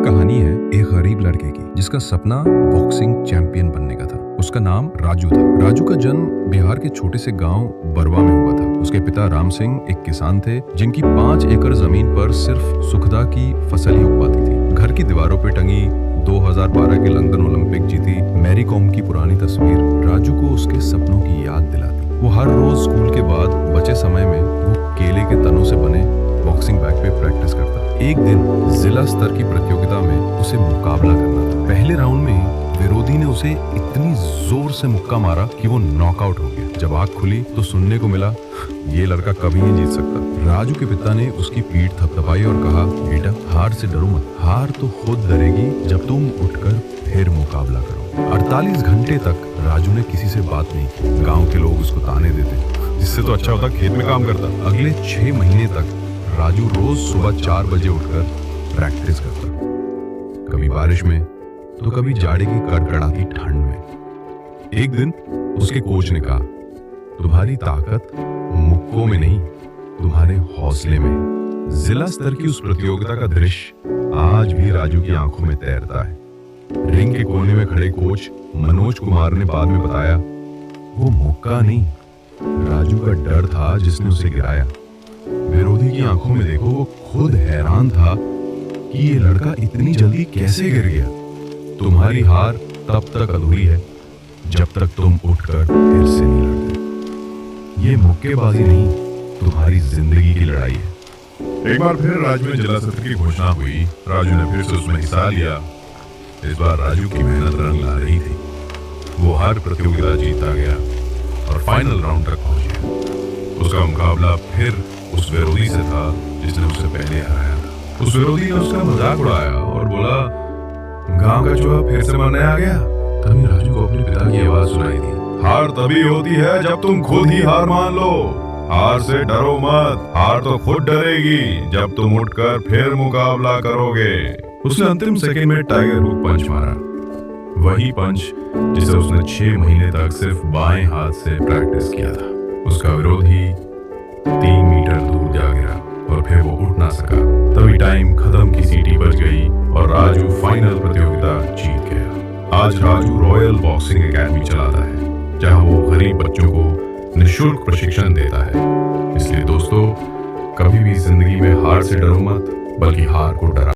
कहानी है एक गरीब लड़के की जिसका सपना बॉक्सिंग चैंपियन बनने का था। उसका नाम राजू था। राजू का जन्म बिहार के छोटे से गांव बरवा में हुआ था। उसके पिता राम सिंह एक किसान थे जिनकी 5 एकड़ जमीन पर सिर्फ सुखदा की फसल ही उग पाती थी। घर की दीवारों पे टंगी 2012 के लंदन ओलंपिक जीती मैरी कॉम की पुरानी तस्वीर राजू को उसके सपनों की याद दिलाती। वो हर रोज स्कूल के बाद बचे समय में वो केले के तनों से बने बॉक्सिंग बैग पे प्रैक्टिस करता। एक दिन जिला स्तर की प्रतियोगिता में उसे मुकाबला करना था। पहले राउंड में विरोधी ने उसे इतनी जोर से मुक्का मारा कि वो नॉकआउट हो गया। जब आंख खुली तो सुनने को मिला, ये लड़का कभी नहीं जीत सकता। राजू के पिता ने उसकी पीठ थपथपाई और कहा, बेटा हार से डरो मत, हार तो खुद डरेगी जब तुम उठकर फिर मुकाबला करो। 48 घंटे तक राजू ने किसी से बात नहीं की। गांव के लोग उसको ताने देते, जिससे तो अच्छा होता खेत में काम करता। अगले 6 महीने तक राजू रोज सुबह 4 बजे उठकर प्रैक्टिस करता, कभी बारिश में तो कभी जाड़े की कड़कड़ाती ठंड में। एक दिन उसके कोच ने कहा, तुम्हारी ताकत मुक्कों में नहीं, तुम्हारे हौसले में। जिला स्तर की उस प्रतियोगिता का दृश्य आज भी राजू की आंखों में तैरता है। रिंग के कोने में खड़े कोच मनोज कुमार ने बाद में बताया, वो मुक्का नहीं, राजू का डर था जिसने उसे गिराया। विरोधी की आंखों में देखो, वो खुद हैरान था कि ये लड़का इतनी जल्दी कैसे गिर गया। तुम्हारी हार तब तक अधूरी है जब तक तुम उठकर फिर से नहीं लड़ते। ये मुक्केबाजी नहीं, तुम्हारी जिंदगी की लड़ाई है। एक बार फिर राजू में जिला सत्र की घोषणा हुई। राजू ने फिर से उसमें हिस्सा लिया। इस बार राजू की मेहनत रंग ला रही थी। वो हर प्रतियोगिता जीतता गया और फाइनल राउंड तक पहुंच गया। उसका मुकाबला फिर उस विरोधी से था जिसने उसे पहले हराया था। उस विरोधी ने उसका मजाक उड़ाया और बोला, गांव का चूहा फिर से मरने आ गया। तभी राजू को अपने पिता की आवाज सुनाई दी, हार तभी होती है जब तुम खुद ही हार मान लो। हार से डरो मत, हार तो खुद डरेगी जब तुम उठकर फिर मुकाबला करोगे। उसने अंतिम सेकंड में टाइगर हुक पंच मारा, वही पंच जिसे उसने 6 महीने तक सिर्फ बाएं हाथ से प्रैक्टिस किया था। उसका विरोधी 3 मीटर दूर जा गिरा और फिर वो उठ ना सका। तभी टाइम खत्म की सीटी बज गई और राजू फाइनल प्रतियोगिता जीत गया। आज राजू रॉयल बॉक्सिंग एकेडमी चलाता है, जहां वो गरीब बच्चों को निःशुल्क प्रशिक्षण देता है। इसलिए दोस्तों, कभी भी जिंदगी में हार से डरो मत, बल्कि हार को डरा